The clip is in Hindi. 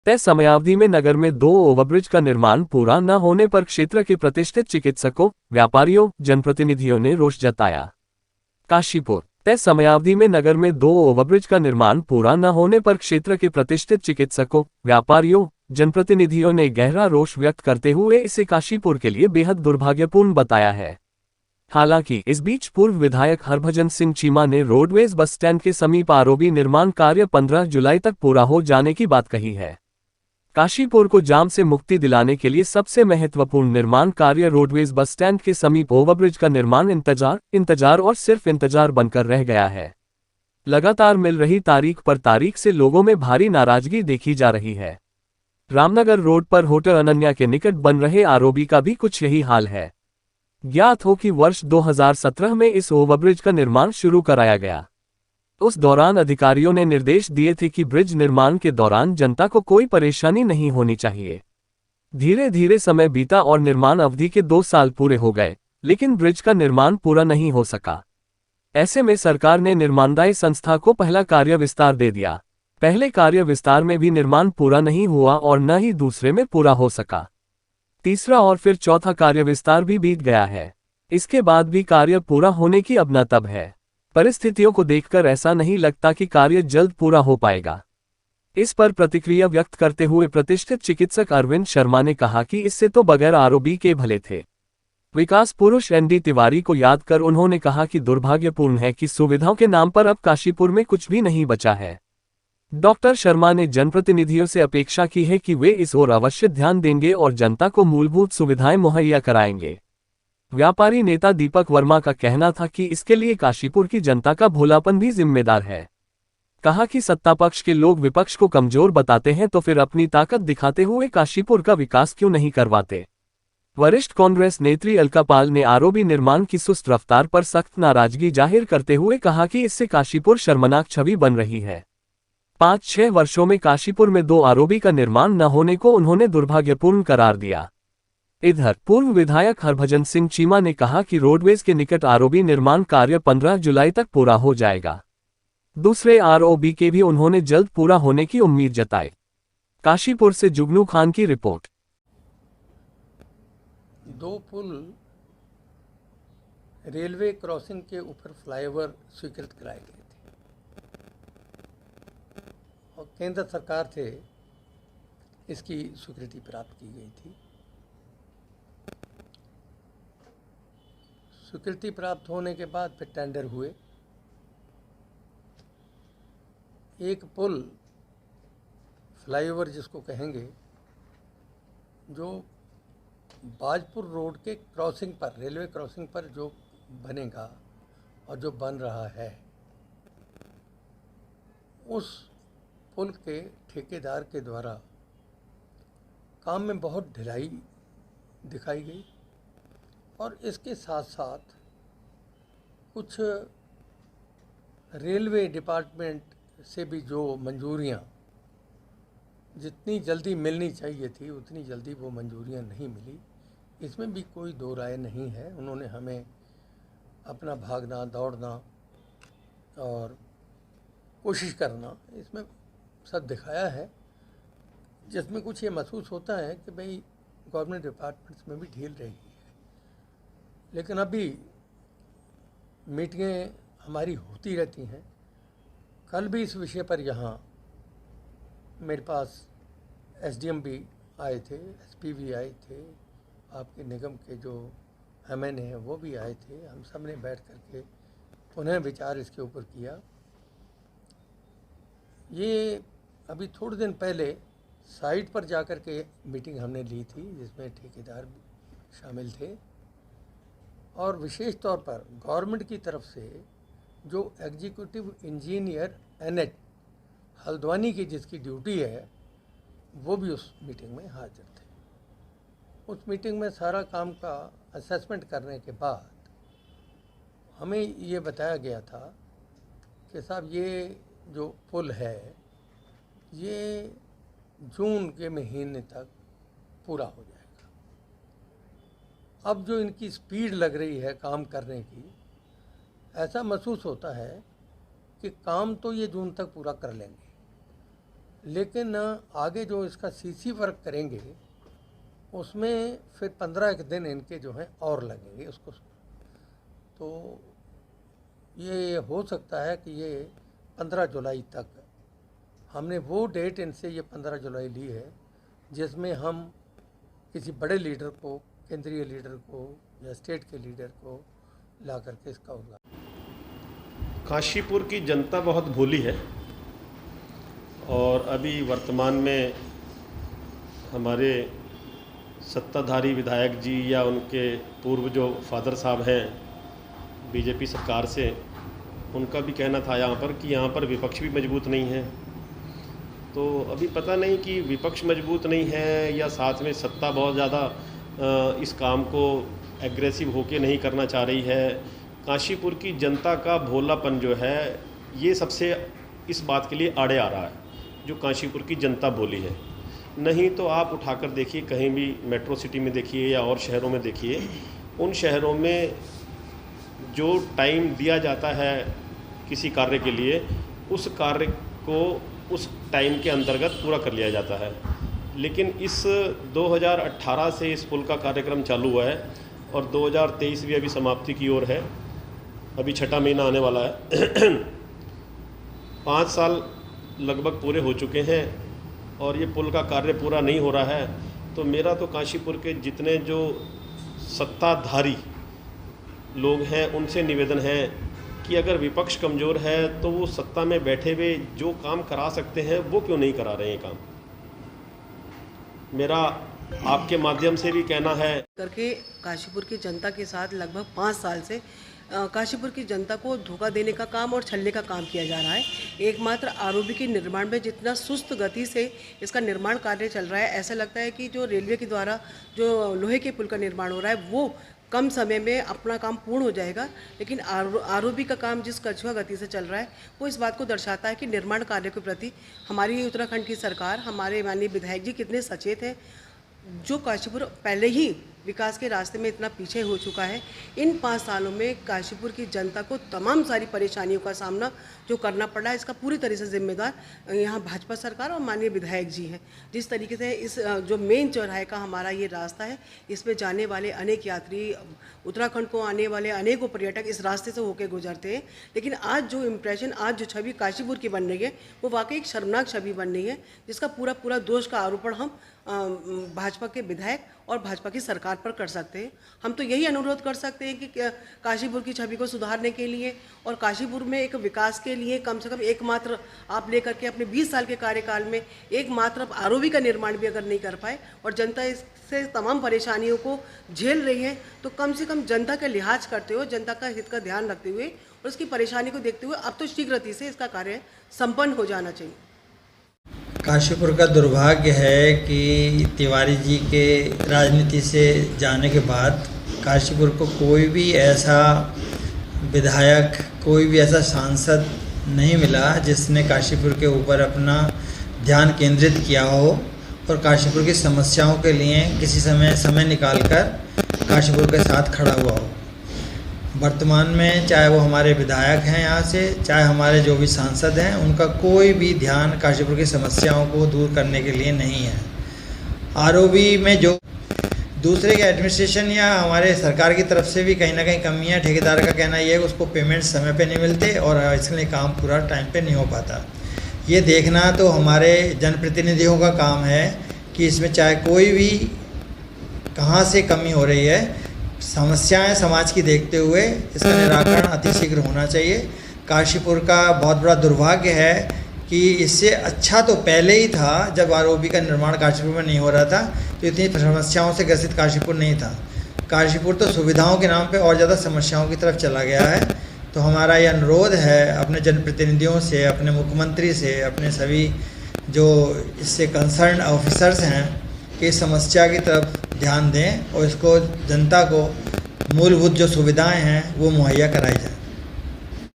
तय समयावधि में नगर में 2 ओवरब्रिज का निर्माण पूरा न होने पर क्षेत्र के प्रतिष्ठित चिकित्सकों, व्यापारियों, जनप्रतिनिधियों ने रोष जताया। काशीपुर। तय समयावधि में नगर में 2 ओवरब्रिज का निर्माण पूरा न होने पर क्षेत्र के प्रतिष्ठित चिकित्सकों, व्यापारियों, जनप्रतिनिधियों ने गहरा रोष व्यक्त करते हुए इसे काशीपुर के लिए बेहद दुर्भाग्यपूर्ण बताया है। हालांकि इस बीच पूर्व विधायक हरभजन सिंह चीमा ने रोडवेज बस स्टैंड के समीप आरओबी निर्माण कार्य 15 जुलाई तक पूरा हो जाने की बात कही है। काशीपुर को जाम से मुक्ति दिलाने के लिए सबसे महत्वपूर्ण निर्माण कार्य रोडवेज बस स्टैंड के समीप ओवरब्रिज का निर्माण इंतजार और सिर्फ इंतजार बनकर रह गया है। लगातार मिल रही तारीख से लोगों में भारी नाराजगी देखी जा रही है। रामनगर रोड पर होटल अनन्या के निकट बन रहे आरओबी का भी कुछ यही हाल है। ज्ञात हो कि वर्ष 2017 में इस ओवरब्रिज का निर्माण शुरू कराया गया। उस दौरान अधिकारियों ने निर्देश दिए थे कि ब्रिज निर्माण के दौरान जनता को कोई परेशानी नहीं होनी चाहिए। धीरे धीरे समय बीता और निर्माण अवधि के 2 साल पूरे हो गए, लेकिन ब्रिज का निर्माण पूरा नहीं हो सका। ऐसे में सरकार ने निर्माणदायी संस्था को पहला कार्य विस्तार दे दिया। पहले कार्य विस्तार में भी निर्माण पूरा नहीं हुआ और न ही दूसरे में पूरा हो सका। तीसरा और फिर चौथा कार्य विस्तार भी बीत गया है। इसके बाद भी कार्य पूरा होने की अब न तब है। परिस्थितियों को देखकर ऐसा नहीं लगता कि कार्य जल्द पूरा हो पाएगा। इस पर प्रतिक्रिया व्यक्त करते हुए प्रतिष्ठित चिकित्सक अरविंद शर्मा ने कहा कि इससे तो बगैर आरओबी के भले थे। विकास पुरुष एनडी तिवारी को याद कर उन्होंने कहा कि दुर्भाग्यपूर्ण है कि सुविधाओं के नाम पर अब काशीपुर में कुछ भी नहीं बचा है। डॉक्टर शर्मा ने जनप्रतिनिधियों से अपेक्षा की है कि वे इस ओर अवश्य ध्यान देंगे और जनता को मूलभूत सुविधाएं मुहैया कराएंगे। व्यापारी नेता दीपक वर्मा का कहना था कि इसके लिए काशीपुर की जनता का भोलापन भी जिम्मेदार है। कहा कि सत्तापक्ष के लोग विपक्ष को कमजोर बताते हैं तो फिर अपनी ताकत दिखाते हुए काशीपुर का विकास क्यों नहीं करवाते। वरिष्ठ कांग्रेस नेत्री अलका पाल ने आरओबी निर्माण की सुस्त रफ्तार पर सख्त नाराजगी जाहिर करते हुए कहा कि इससे काशीपुर शर्मनाक छवि बन रही है। 5-6 वर्षों में काशीपुर में 2 आरओबी का निर्माण न होने को उन्होंने दुर्भाग्यपूर्ण करार दिया। इधर पूर्व विधायक हरभजन सिंह चीमा ने कहा कि रोडवेज के निकट आरओबी निर्माण कार्य 15 जुलाई तक पूरा हो जाएगा। दूसरे आरओबी के भी उन्होंने जल्द पूरा होने की उम्मीद जताई। काशीपुर से जुगनू खान की रिपोर्ट। 2 पुल रेलवे क्रॉसिंग के ऊपर फ्लाईओवर स्वीकृत कराए गए थे और केंद्र सरकार से इसकी स्वीकृति प्राप्त की गई थी। स्वीकृति प्राप्त होने के बाद फिर टेंडर हुए। एक पुल फ्लाईओवर जिसको कहेंगे, जो बाजपुर रोड के क्रॉसिंग पर, रेलवे क्रॉसिंग पर जो बनेगा और जो बन रहा है, उस पुल के ठेकेदार के द्वारा काम में बहुत ढिलाई दिखाई गई और इसके साथ साथ कुछ रेलवे डिपार्टमेंट से भी जो मंजूरियां जितनी जल्दी मिलनी चाहिए थी उतनी जल्दी वो मंजूरियां नहीं मिली। इसमें भी कोई दो राय नहीं है। उन्होंने हमें अपना भागना, दौड़ना और कोशिश करना इसमें सब दिखाया है, जिसमें कुछ ये महसूस होता है कि भाई गवर्नमेंट डिपार्टमेंट्स में भी ढील रही है। लेकिन अभी मीटिंगें हमारी होती रहती हैं। कल भी इस विषय पर यहाँ मेरे पास एसडीएम भी आए थे, एसपी भी आए थे, आपके निगम के जो एमएनए हैं वो भी आए थे। हम सब ने बैठ करके पुनः विचार इसके ऊपर किया। ये अभी थोड़े दिन पहले साइट पर जाकर के मीटिंग हमने ली थी, जिसमें ठेकेदार शामिल थे और विशेष तौर पर गवर्नमेंट की तरफ से जो एग्जीक्यूटिव इंजीनियर एनएच हल्द्वानी की जिसकी ड्यूटी है, वो भी उस मीटिंग में हाजिर थे। उस मीटिंग में सारा काम का असेसमेंट करने के बाद हमें ये बताया गया था कि साहब ये जो पुल है ये जून के महीने तक पूरा हो जाएगा। अब जो इनकी स्पीड लग रही है काम करने की, ऐसा महसूस होता है कि काम तो ये जून तक पूरा कर लेंगे, लेकिन आगे जो इसका सीसी वर्क करेंगे उसमें फिर 15 के दिन इनके जो हैं और लगेंगे उसको। तो ये हो सकता है कि ये 15 जुलाई तक, हमने वो डेट इनसे ये 15 जुलाई ली है जिसमें हम किसी बड़े लीडर को, केंद्रीय लीडर को या स्टेट के लीडर को ला करके इसका उद्घाटन। काशीपुर की जनता बहुत भोली है और अभी वर्तमान में हमारे सत्ताधारी विधायक जी या उनके पूर्व जो फादर साहब हैं बीजेपी सरकार से, उनका भी कहना था यहाँ पर कि यहाँ पर विपक्ष भी मजबूत नहीं है। तो अभी पता नहीं कि विपक्ष मजबूत नहीं है या साथ में सत्ता बहुत ज़्यादा इस काम को एग्रेसिव होके नहीं करना चाह रही है। काशीपुर की जनता का भोलापन जो है ये सबसे इस बात के लिए आड़े आ रहा है, जो काशीपुर की जनता भोली है। नहीं तो आप उठाकर देखिए, कहीं भी मेट्रो सिटी में देखिए या और शहरों में देखिए, उन शहरों में जो टाइम दिया जाता है किसी कार्य के लिए, उस कार्य को उस टाइम के अंतर्गत पूरा कर लिया जाता है। लेकिन इस 2018 से इस पुल का कार्यक्रम चालू हुआ है और 2023 भी अभी समाप्ति की ओर है, अभी 6वां महीना आने वाला है। 5 साल लगभग पूरे हो चुके हैं और ये पुल का कार्य पूरा नहीं हो रहा है। तो मेरा तो काशीपुर के जितने जो सत्ताधारी लोग हैं उनसे निवेदन है कि अगर विपक्ष कमज़ोर है तो वो सत्ता में बैठे हुए जो काम करा सकते हैं वो क्यों नहीं करा रहे हैं काम। मेरा आपके माध्यम से भी कहना है करके काशीपुर की जनता के साथ लगभग 5 साल से काशीपुर की जनता को धोखा देने का काम और छलने का काम किया जा रहा है। एकमात्र आरओबी के निर्माण में जितना सुस्त गति से इसका निर्माण कार्य चल रहा है, ऐसा लगता है कि जो रेलवे के द्वारा जो लोहे के पुल का निर्माण हो रहा है वो कम समय में अपना काम पूर्ण हो जाएगा, लेकिन आरओबी का काम जिस कछुआ गति से चल रहा है वो इस बात को दर्शाता है कि निर्माण कार्य के प्रति हमारी उत्तराखंड की सरकार, हमारे माननीय विधायक जी कितने सचेत हैं। जो काशीपुर पहले ही विकास के रास्ते में इतना पीछे हो चुका है, इन 5 सालों में काशीपुर की जनता को तमाम सारी परेशानियों का सामना जो करना पड़ा है, इसका पूरी तरह से जिम्मेदार यहाँ भाजपा सरकार और माननीय विधायक जी हैं। जिस तरीके से इस जो मेन चौराहे का हमारा ये रास्ता है, इसमें जाने वाले अनेक यात्री, उत्तराखंड को आने वाले अनेकों पर्यटक इस रास्ते से होकर गुजरते हैं, लेकिन आज जो इम्प्रेशन, आज जो छवि काशीपुर की बन रही है वो वाकई एक शर्मनाक छवि बन रही है, जिसका पूरा दोष का आरोपण हम भाजपा के विधायक और भाजपा की सरकार पर कर सकते हैं। हम तो यही अनुरोध कर सकते हैं कि काशीपुर की छवि को सुधारने के लिए और काशीपुर में एक विकास के लिए कम से कम एकमात्र आप लेकर के अपने 20 साल के कार्यकाल में एकमात्र आरओबी का निर्माण भी अगर नहीं कर पाए और जनता इससे तमाम परेशानियों को झेल रही है, तो कम से कम जनता का लिहाज करते हुए, जनता का हित का ध्यान रखते हुए और उसकी परेशानी को देखते हुए अब तो शीघ्र गति से इसका कार्य संपन्न हो जाना चाहिए। काशीपुर का दुर्भाग्य है कि तिवारी जी के राजनीति से जाने के बाद काशीपुर को कोई भी ऐसा विधायक, कोई भी ऐसा सांसद नहीं मिला जिसने काशीपुर के ऊपर अपना ध्यान केंद्रित किया हो और काशीपुर की समस्याओं के लिए किसी समय निकालकर काशीपुर के साथ खड़ा हुआ हो। वर्तमान में चाहे वो हमारे विधायक हैं यहाँ से, चाहे हमारे जो भी सांसद हैं, उनका कोई भी ध्यान काशीपुर की समस्याओं को दूर करने के लिए नहीं है। आरओबी में जो दूसरे के एडमिनिस्ट्रेशन या हमारे सरकार की तरफ से भी कहीं ना कहीं कमी है। ठेकेदार का कहना ये है उसको पेमेंट समय पे नहीं मिलते और इसलिए काम पूरा टाइम पे नहीं हो पाता। ये देखना तो हमारे जनप्रतिनिधियों का काम है कि इसमें चाहे कोई भी कहाँ से कमी हो रही है, समस्याएं समाज की देखते हुए इसका निराकरण अतिशीघ्र होना चाहिए। काशीपुर का बहुत बड़ा दुर्भाग्य है कि इससे अच्छा तो पहले ही था, जब आरओबी का निर्माण काशीपुर में नहीं हो रहा था तो इतनी समस्याओं से ग्रसित काशीपुर नहीं था। काशीपुर तो सुविधाओं के नाम पे और ज़्यादा समस्याओं की तरफ चला गया है। तो हमारा ये अनुरोध है अपने जनप्रतिनिधियों से, अपने मुख्यमंत्री से, अपने सभी जो इससे कंसर्न ऑफिसर्स हैं कि इस समस्या की तरफ ध्यान दें और इसको जनता को मूलभूत जो सुविधाएं हैं वो मुहैया कराई जाए।